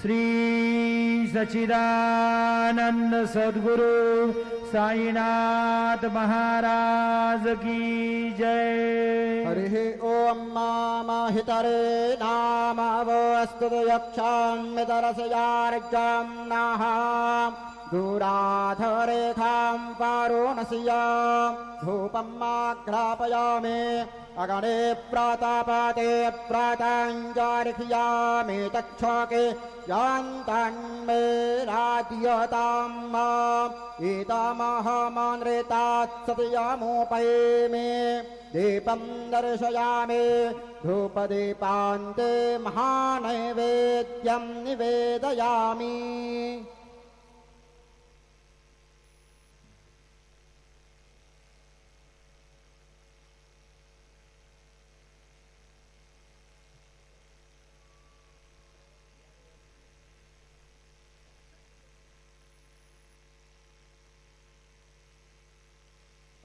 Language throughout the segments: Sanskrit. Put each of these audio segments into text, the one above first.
श्री सच्चिदानंद सद्गुरु साईनाथ महाराज की जय। हरिः ओम माहितरे नामवस्तु यक्षान्मितरसयार्जं नः दूराधरेखां पारोणस्य धूपमाग्रापयामि अगणे प्रातापते प्राताञ्जलिखयामि तक्षके यान्तन्मे राध्यताम् इदमहमनृतात् सत्यमुपैमि दीपं दर्शयामि धूपदीपान्ते महानैवेद्यं निवेदयामि।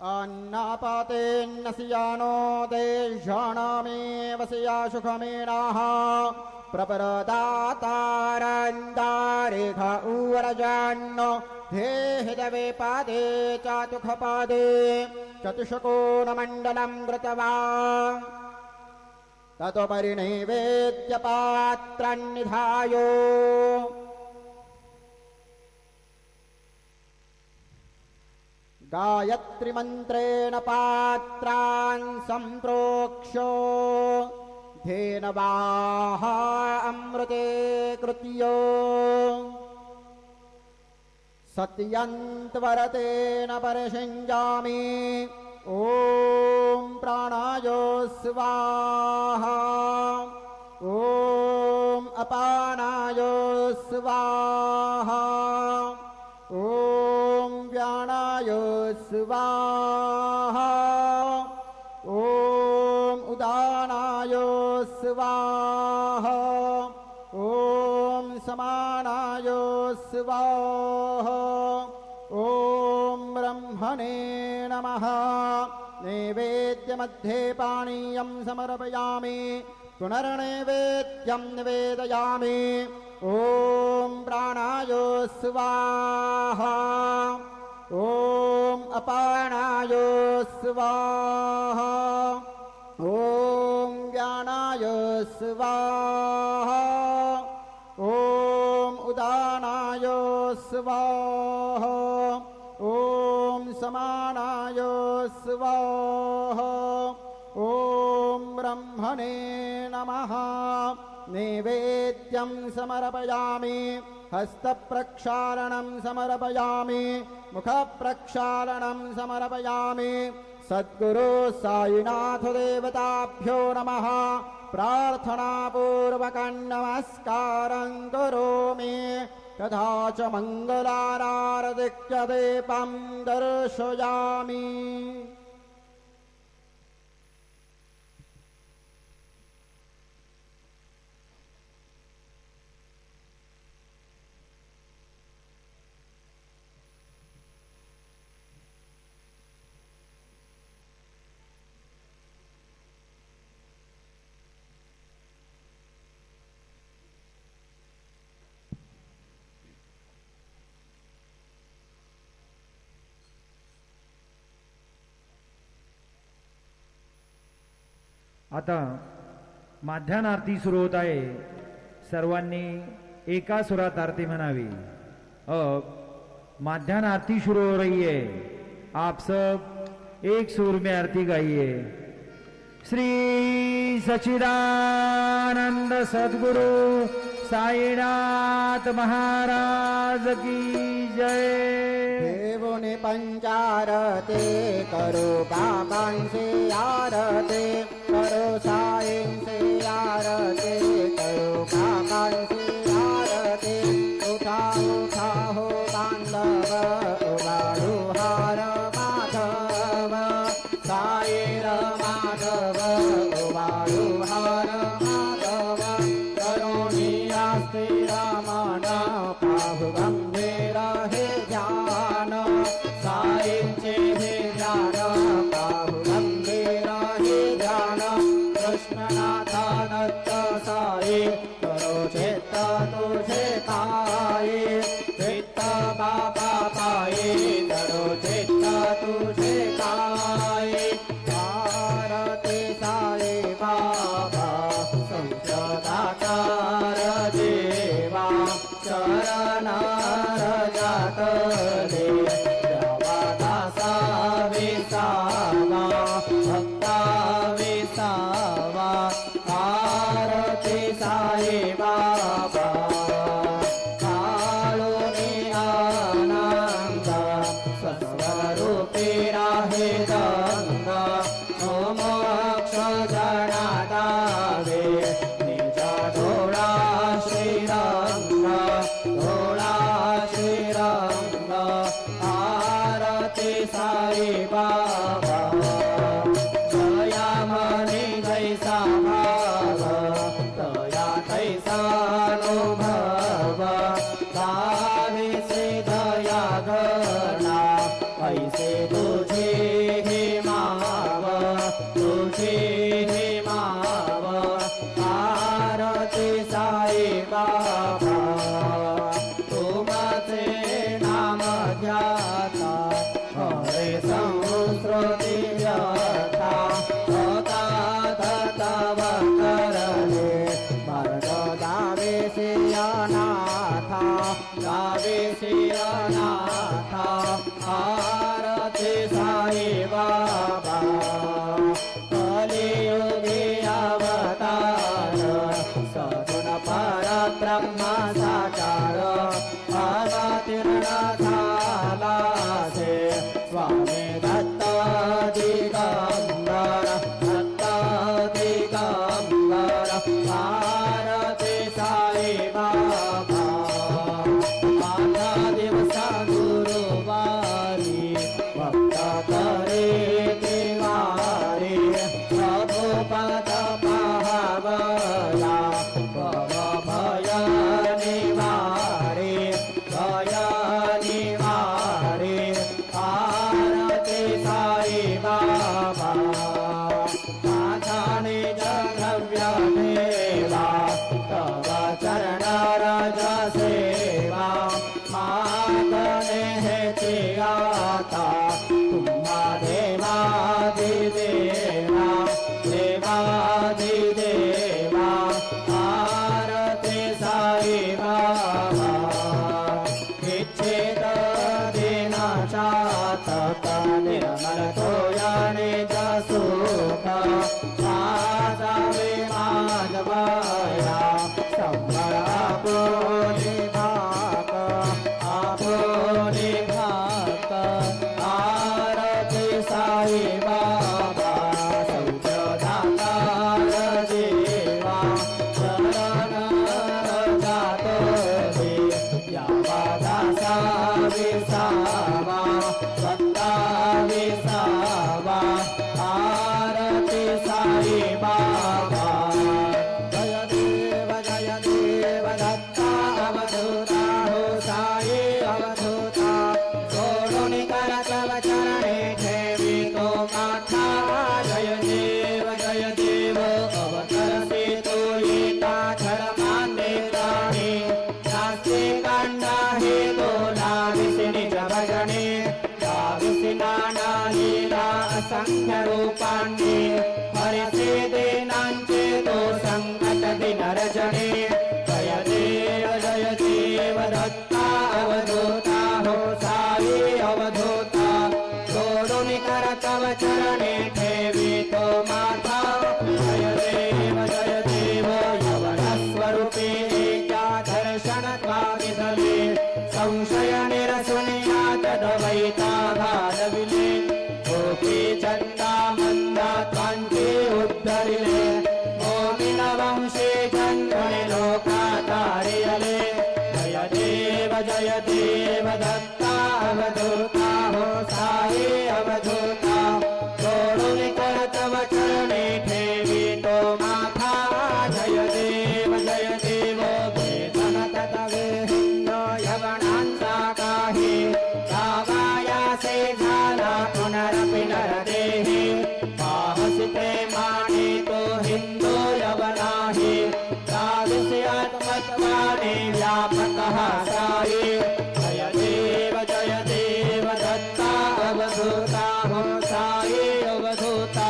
अन्नापातेन्नसियानो देशानामे वसया सुखमेनाः प्रपरदातारन्दारेख उरजान्नो धेहितवे पादे चातुखपादे चतुष्कोणमण्डलं कृत्वा ततोपरि नैवेद्यपात्रन्निधाय गायत्री मंत्रेण पात्रान् संप्रोक्ष्यो धेनवाः अमृते कृत्यो सत्यन्त्वरतेन परिषिञ्जामि। ॐ प्राणाय स्वाहा ॐ अपानाय स्वाहा ॐ व्यानाय स्वाहा ॐ उदानाय स्वाहा ॐ समानाय स्वाहा ॐ ब्रह्मणे नमः। नैवेद्यमध्ये पानीयं समर्पयामि पुनर्नैवेद्यं निवेदयामि। ॐ प्राणाय स्वाहा ॐ अपानाय स्वाहा ॐ व्यानाय स्वाहा ॐ उदानाय स्वाहा ॐ समानाय स्वाहा ॐ ब्रह्मणे नमः। नैवेद्यं समर्पयामि हस्तप्रक्षालनं समर्पयामि मुखप्रक्षालनं समर्पयामि। सद्गुरु साईनाथ देवताभ्यो नमः। प्रार्थनापूर्वकं नमस्कारं करोमि तथा च मङ्गलाराधिक्य दीपं दर्शयामि। आता माध्यान आरती सुरू होत आहे। सर्वांनी एका सुरात आरती म्हणावी। अब माध्यान आरती शुरू हो रही है, आप सब एक सुर में आरती गाइए। श्री सच्चिदानंद सद्गुरु साईनाथ महाराज की जय। देवोने पंचारते करो बाबां से आरते करो साईं से आरते करो बाबां से आरते। उठा उठा हो बांधव उबाड़ो हार माधव साईर माधव उबाड़ो हार माधव। करुणिया स्थिर मन पाहु गंभीर हे ध्यान साईंचे हे ध्यान पाहु गंभीर हे ध्यान। कृष्णनाथ दत्त साई करो चित्त तुझे पाये चित्त बाबा पाये तरो चित्त तुझे पाये आरती साई बाबा संशदाकार देवा चरण रजतले देवा दासा विसावा भक्ता विसावा आरती साई बाबा काळोनी आनंद स्वस्वरूपी राहे रंग मोक्ष जनादावे निज धोळा श्रीरंग धोळा श्रीरंग आरती साई बाबा जया मनी जैसा भाव दया तैसा अनुभव गावी से दया गणा ऐसे तुझे हे माव तुझे हे माव आरती साई बाबा तुमचे नाम ध्याता हरे संस्कृती व्यथा होता तव करणे मार्ग गावे सियानाथा गावे सियानाथा आरती साई बाबा कलियुगी अवतार सगुण परब्रह्म साकार अवतीर्ण झाला से स्वामी दत्त दिगंबर दत्त दिगंबर आरती साई बाबा माझा दिवस गुरुवारी भक्त करे देवारी प्रभु पद पावला भव भय निवारे भय निवारे आरती साई बाबा माझा निज द्रव्य देवा तव चरण रज सेवा मागणे हेची आता तुम्हा देवादिदेवा देवादिदेवा आरती साई बाबा इच्छित दिनाचा तत निर्मल तोया निज सुख साजावे माधवया संभळ आपोली भाक आपोली भाक आरती साई बाबा संशदाकार देवा चरण जातोले यावा दासा विसावा भक्ता विसावा आरती साई बाबा जय देव दत्ता अवधूता हो साई अवधूता सोडून कर तव चरणे ठेवी तो माथा जय देव अवतरसी तो येता धर्मांदे प्राणी नास्ते कांडा हे बोला विष्णीच भजने गाविसी नाना लीला असंख्य रूपांनी हरिसे देनांचे तो संकट दिन रजने जय देव दत्ता अवधूता हो साई अवधूता सोडून कर तव चरणे ठेवी तो माथा जय देव यवन स्वरूपी एका दर्शन द्वाविधले संशय निरसुनियात द्वैता घालविले गोपी चंदा मंदा त्वांचे उद्धरिले मोमिन वंशे जन्मने लोका तारियले जय देव दत्ता अवधूता हो साई अवधूता सोडून कर तव चरणे ठेवी तो माथा जय देव वेदन ततवे हिंद यवनांचा काही गावायासे झाला पुनरपि नरदेही पाहसी प्रेमाने तो हिंदू यवनाही गाविसी आत्मत्वानि व्यापकः साई जय देव दत्ता अवधूता हो साई अवधूता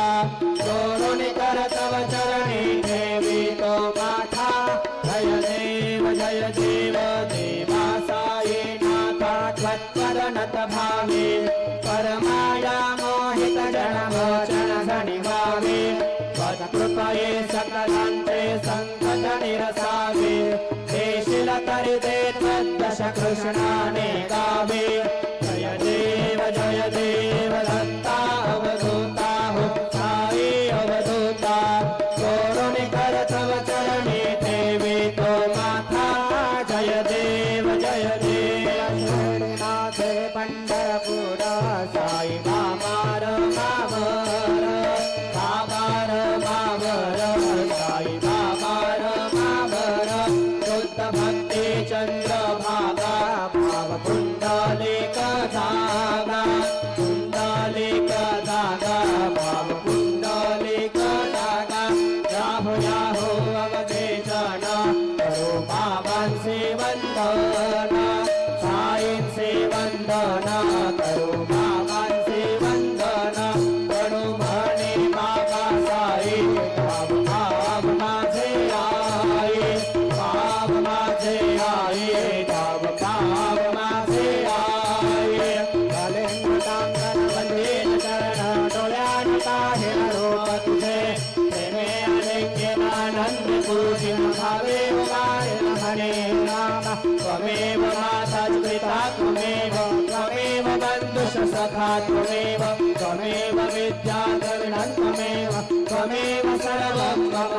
गौरुनिकर तव चरणी देवी तो माथा जय देव देवा साई नाथा त्वत्पदनत भावे परमाया मोहित जनमोचन धनिभावे त्वत्कृपये सकलान्ते सङ्कट निरसावे देशिल करिते त्वद्दश कृष्णाने गावे जय देव दत्ता अवधूता हो साई अवधूता गौरुनिकर तव चरणी देवी तो माथा जय देव श्रीनाथे पंढरपुर साई मामार मावर साई मामार मावर शुद्ध भक्ति चंद्र भागा भाव कुंडलिक धागा भाव कुंडलिक धागा याहो अवधे जन करो बाबांसे वंदना साईंसे वंदना करो बाबांसे वंदना करो म्हणे बाबा साई भाव माझे आये भाव माझे आये भाव माझे आये कलिंगतांगण बंधेन चरण डोळ्याने काहेर रूप तुझे प्रेमे अनेकेनानंद पूजिन भावे उमाय म्हणे राम त्वमेव माता पिता त्वमेव बन्धुष सखा त्वमेव विद्या द्रविणं त्वमेव सर्वं मम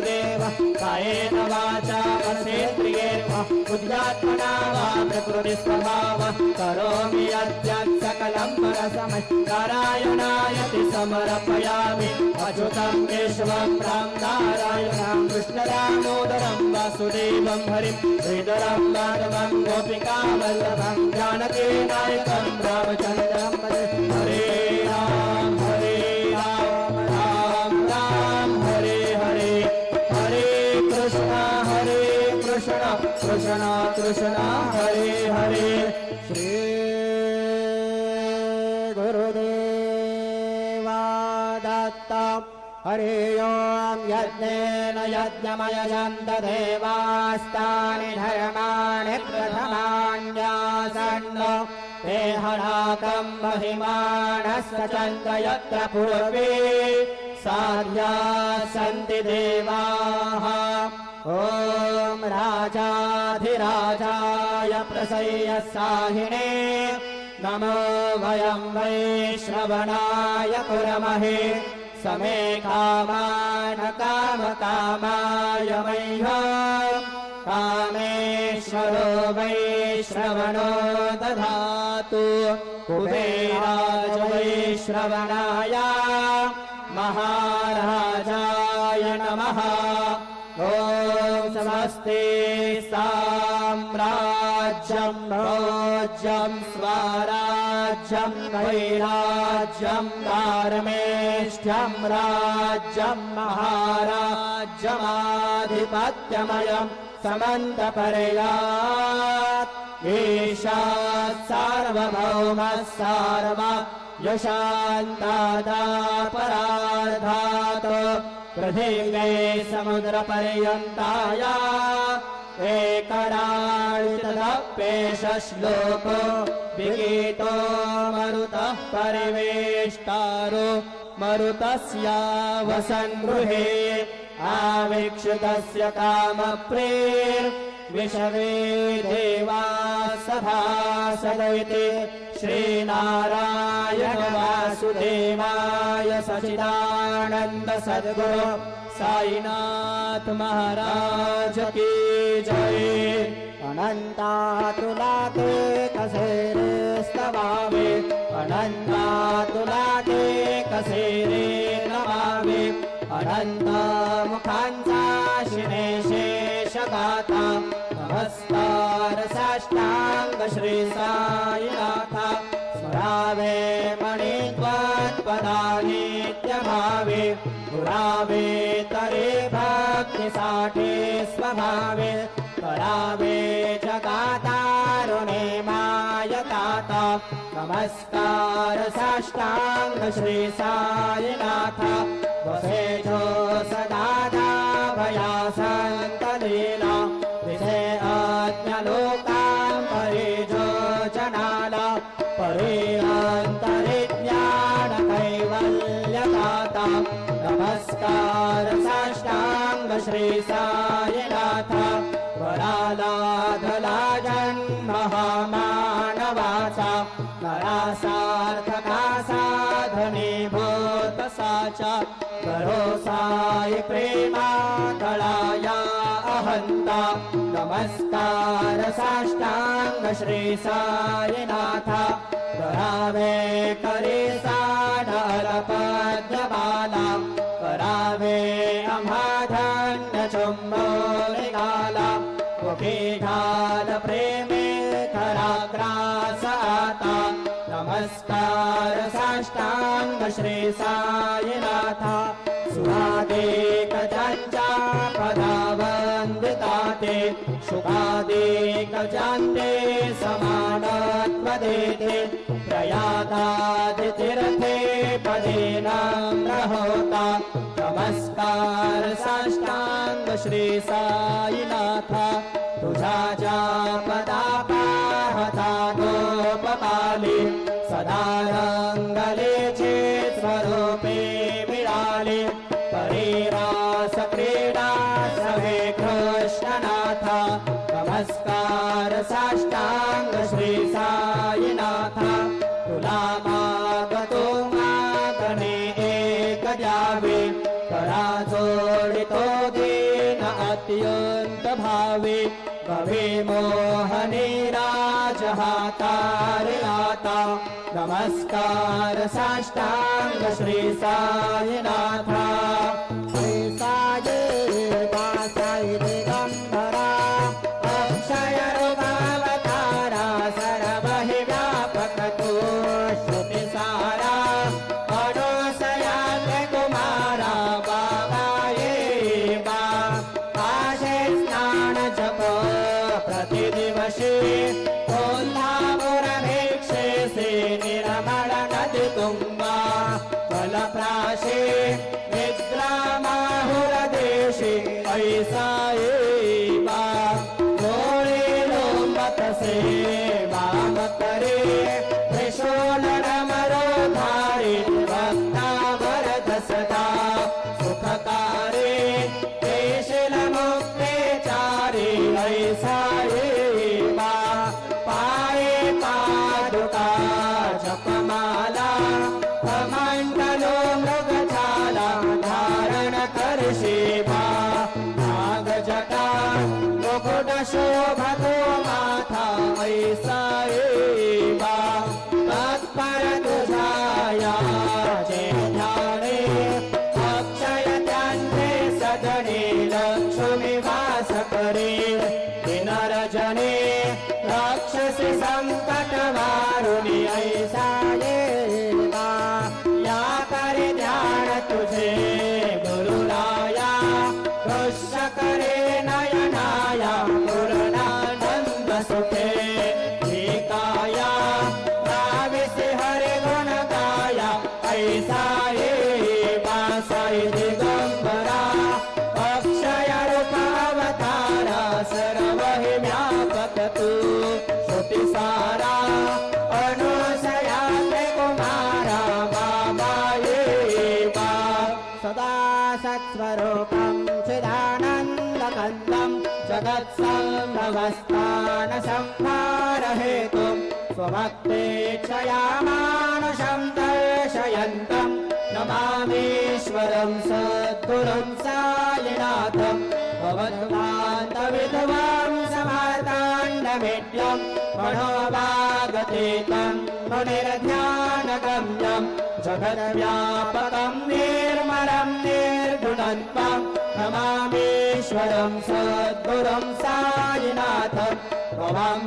देव कायेन वाचा मनसेन्द्रियेण बुद्ध्यात्मना वा प्रकृतिस्वभाव करोमि यद्यत् सकलं परस्मै नारायणायति समर्पयामि अच्युतं केशवं राम नारायणं कृष्णदामोदरं वासुदेवं हरिं श्रीधरं माधवं गोपिकावल्लभं जानकी नायकं रामचन्द्रं भजे हरे राम राम हरे हरे हरे कृष्ण कृष्ण हरे हरे श्री गुरुदेवा दत्ता हरे ओम यज्ञेन यज्ञमयजन्त देवास्तानि धर्माणि प्रथमान्यासन् ते हनाकं महिमानस्य चन्द्र यत्र पूर्वे साध्या सन्ति देवाः ॐ राजाधिराजाय प्रसय्य साहिने नमो वयं वैश्रवणाय कुर्महे समे कामान कामकामाय मह्यं कामेश्वरो वैश्रवणो दधातु कुबेराज वैश्रवणाय महाराजाय नमः ॐ समस्ते साम्राज्यं भोज्यं स्वराज्यं वैराज्यं धार्मेष्ट्यं राज्यं महाराज्यमाधिपत्यमयं समन्तपर्यात् ईशात् सार्वभौमः सार्वा यशान्तादापरार्धात् पृथिव्यै समुद्रपर्यन्ताय एकराळितदप्येष श्लोको विगीतो मरुतः परिवेष्टारो मरुतस्या वसन्गृहे आवीक्षितस्य कामप्रेर्विषवे देवा सभासदैते श्रीनारायण वासुदेवाय सच्चिदानन्द सद्गुरु साईनाथ महाराज की जय। अनंता तुला ते कसे रे स्तवावे, अनंता तुला ते कसे रे नमावे, अनंत मुखांचा शिने शेष गाथा, नमस्कार साष्टांग श्री साईनाथा, स्मरावे मणित्वत्पदा नित्यभावे पुरावे तरे भक्तिसाठी स्वभावे करावे जगातारुणे मायतात नमस्कार साष्टांग श्री साईनाथ वसे जो सदादा भया संत लीला विषे अज्ञलोकां परि जो जनाला परि अंतरि ज्ञान कैवल्यदाता नमस्कार साष्टांग श्री साईनाथ वरालाधला जन्म महामानवाचा नरासार्थका साधनीभूत साचा भरोसाई प्रेमा दळाया अहंता नमस्कार साष्टांग श्री साईनाथ करावे करे साढल पद्यमाला करावे अमाधन्य चुंबोलिकाला मुखी घाल प्रेमे खराग्रास आता नमस्कार साष्टांग श्री साईनाथ सुहादेक ज्यांच्या पदावंदिता ते शुभादेक ज्यांचे समानत्व देते प्रयागादि तीर्थे पदे नम्र होता नमस्कार साष्टांग श्री साईनाथ तुझा ज्या पदा पाहता गोपपाली सदा रंगलेचे स्वरूपे मिळाले परिरास क्रीडा सवे कृष्णनाथ नमस्कार साष्टांग श्री साईनाथ तुला मागतो मागणे एक द्यावे करा जोडितो दीन अत्यंत भावे कवी मोहनी राज हातारे आता नमस्कार साष्टांग श्री साईनाथ श्री साई साई दिगंबरा अक्षय रूपावतारा सर्वहि व्यापक तू श्रुति सारा अनुसया कुमारा बाबा ये बा आशे स्नान जप प्रतिदिवशी कोल्हापुरभिक्षे से निर्मल नदी तुम्बा फलप्राशे निद्रामाहुरदेशे ऐसा एवा गोळे लोंबत से वाम करे त्रिशूल मरो धारे भक्ता वरद सदा सुखकारे केशल मुक्ते चारे ऐसा एवा पाये पादुका जपमाला कमंडलो मृगछाला धारण करशे बा नाग जटा मुकुट शोभतो माथा ऐसा एवा तत्पर तुझाया जे ध्याने अक्षय त्यांचे सदने लक्ष्मी वास करे दिनरजने राक्षसी संकट वारुणी ऐसा येवा या करे ध्यान तुझे गुरुराया दृश्य करे नयनाया पूर्णानंद सुखे काया नाविसे हरे गुण गाया ऐसा येवा साई दिगंबरा अक्षय रूपावतारा सर्वहि व्यापक तू श्रुति सारा अनुसया कुमारा बाबा ये बा सदा सत्स्वरूपं चिदानन्दकन्दं जगत्सम्भवस्थान संहार हेतुं स्वभक्तेच्छया मानुषं दर्शयन्तं नमामीश्वरं सद्गुरुं साईनाथं भवद्वान्तविधवां समार्ताण्डमेड्यं मनोभागतीतं मुनिर्ध्यानगम्यं जगद्व्यापकं निर्मलं निर्गुणत्वं नमामीश्वरं सद्गुरुं साईनाथं भवां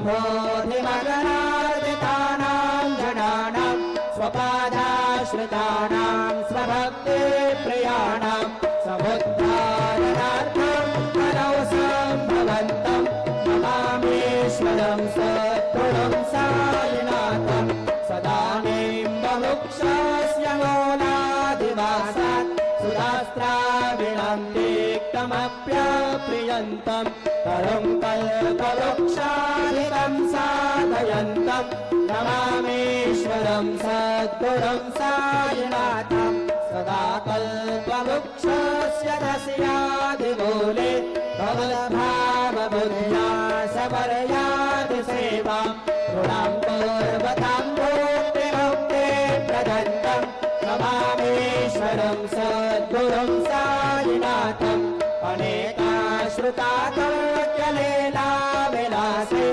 बोधिमगनार्दितानां जनानां स्वपादाश्रितानां स्वभक्तिप्रियाणां प्रियन्तम् तरुं कल्पवृक्षाधिकं साधयन्तम् नमामीश्वरं सद्गुरुं सायिनाथं सदा कल्पवृक्षस्य दस्यादिमूले भवद्भावबुद्ध्या सपर्यादि सेवां ऋणां पूर्वतां भूतिमुक्ते प्रदत्तं नमामीश्वरं सद्गुरुं सायिनाथम् अनेकाश्रुताकल्यलीलाविलासे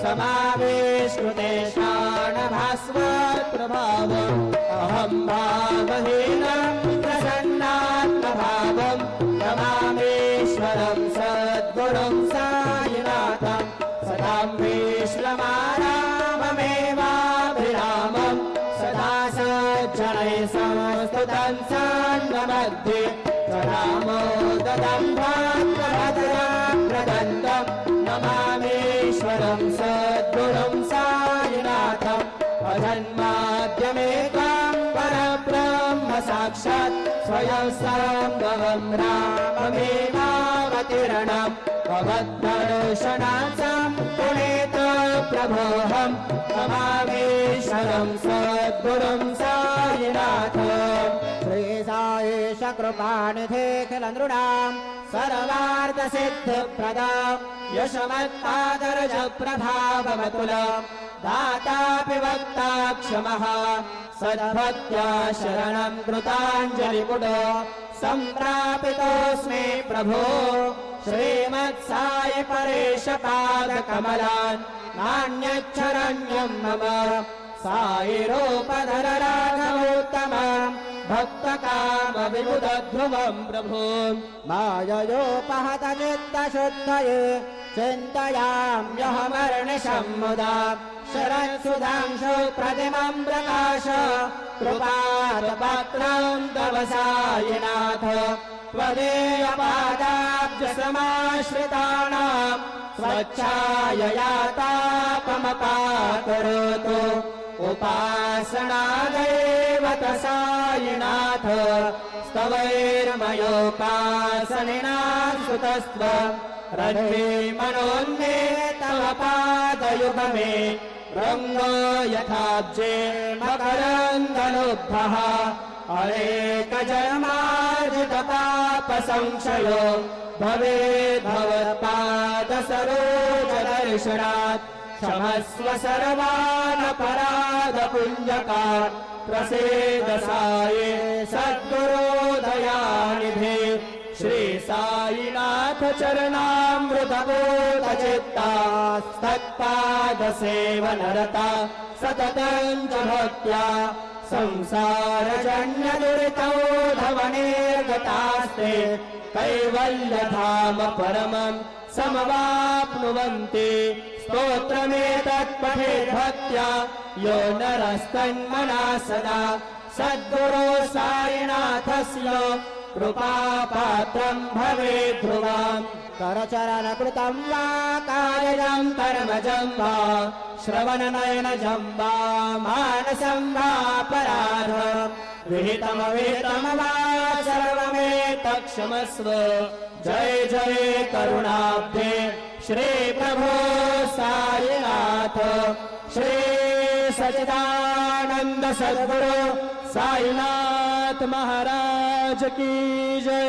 समावेश्रुते शाणभास्वत्प्रभावम् अहं भावहीनं प्रसन्नात्मभावं नमामीश्वरं सद्गुरुं सायिनाथम् सदां विश्वमाराममेवाभिरामं सदा सज्जनैः संस्तुतं सान्मध्ये रामोदतं भाद्रभद्रं प्रदन्तं नमामीश्वरं सद्गुरुं सायिनाथम् अजन्माद्यमेकं परब्रह्म साक्षात् स्वयं सम्भवं राममेवावतीर्णम् भगवद्दर्शनार्थं पुनीतप्रभोऽहं नमामीश्वरं सद्गुरुं सायिनाथम् श्रीसायेश कृपानिधे किल नृणां सर्वार्थसिद्धिप्रदां यशमत्पादरजप्रभावमतुलं दातापि वक्ता क्षमः सद्भक्त्या शरणं कृताञ्जलिपुटो सम्प्रापितोऽस्मि प्रभो श्रीमत्साई परेशपादकमलान् नान्यच्छरण्यं मम साई रूपधर राघवोत्तमम् भक्तकामविबुधध्रुवं प्रभो माययोपहत चित्तशुद्धये चिन्तयाम्यहमर्निशं मुदा शरत्सुधांशु प्रतिमं प्रकाश कृपापात्रं तव सायिनाथ त्वदीयपादाब्जसमाश्रितानां स्वच्छायया तापमपाकरोतु उपासनादेव सायिनाथ स्तवैर्मयोपासनिना सुतस्त्व रण्ये मनोन्मे तव पादयुगमे रङ्गो यथाब्जे मकरन्दलुब्धः अनेकजन्मार्जितपापसंशयो भवेद्भवत्पादसरोजदर्शनात् क्षमस्व सर्वानपराधपुञ्जकान् प्रसीद साये सद्गुरोदयानिधे श्री साईनाथ चरणामृतबोधचित्तास्तत्पादसेवनरता सततं च भक्त्या संसारजन्यदुरितौ धवनिर्गतास्ते कैवल्यधाम परमं समवाप्नुवन्ति स्तोत्रमेतत् पठेत् भक्त्या यो नरस्तन्मना सदा सद्गुरो साईनाथस्य कृपापात्रं भवेत् ध्रुवम् करचरणकृतं वा कायजं कर्मजं वा श्रवणनयनजं वा मानसं वा पराधं विहितमविहितं वा सर्वमेतत्क्षमस्व जय जय करुणाब्धे श्री प्रभो साईनाथ श्री सच्चिदानंद सद्गुरु साईनाथ महाराज की जय।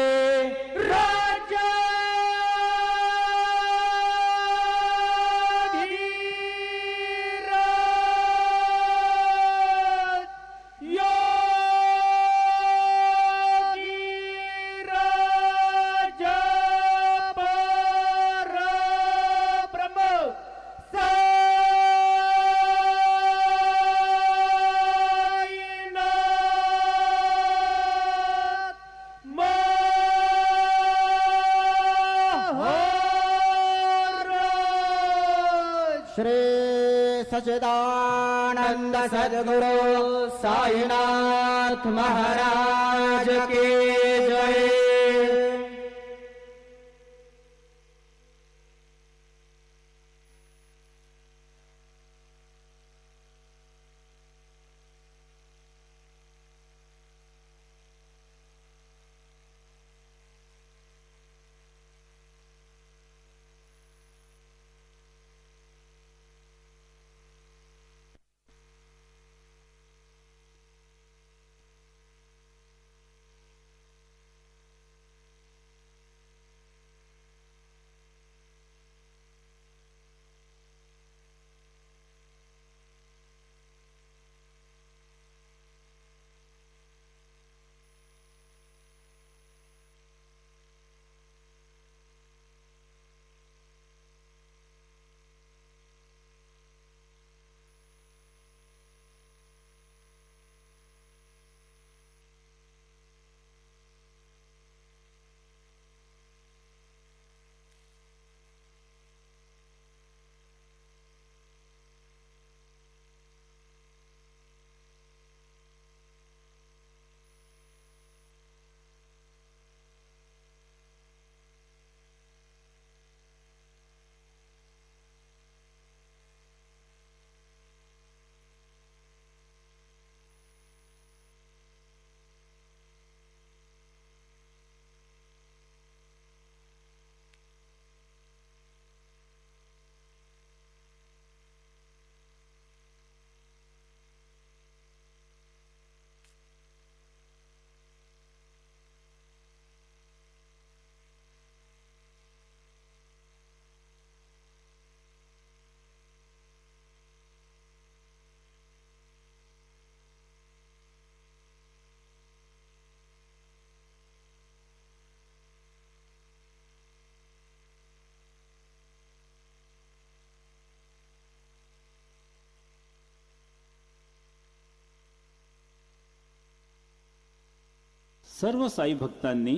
श्री सच्चिदानंद सद्गुरु साईनाथ महाराज की जय। सर्व साई भक्तांनी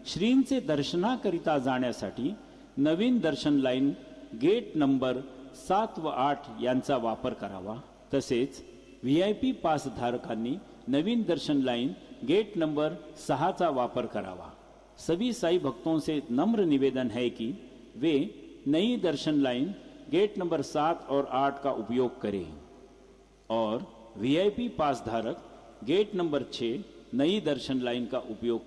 श्रींचे दर्शनाकरिता जाण्यासाठी नवीन दर्शन लाईन गेट नंबर 7 व 8 यांचा वापर करावा। तसेच VIP पास धारकांनी नवीन दर्शन लाइन गेट नंबर 6 का वापर करावा। सभी साई भक्तों से नम्र निवेदन है कि वे नई दर्शन लाइन गेट नंबर 7 और 8 का उपयोग करें और VIP पास धारक गेट नंबर 6 नई दर्शन लाइन का उपयोग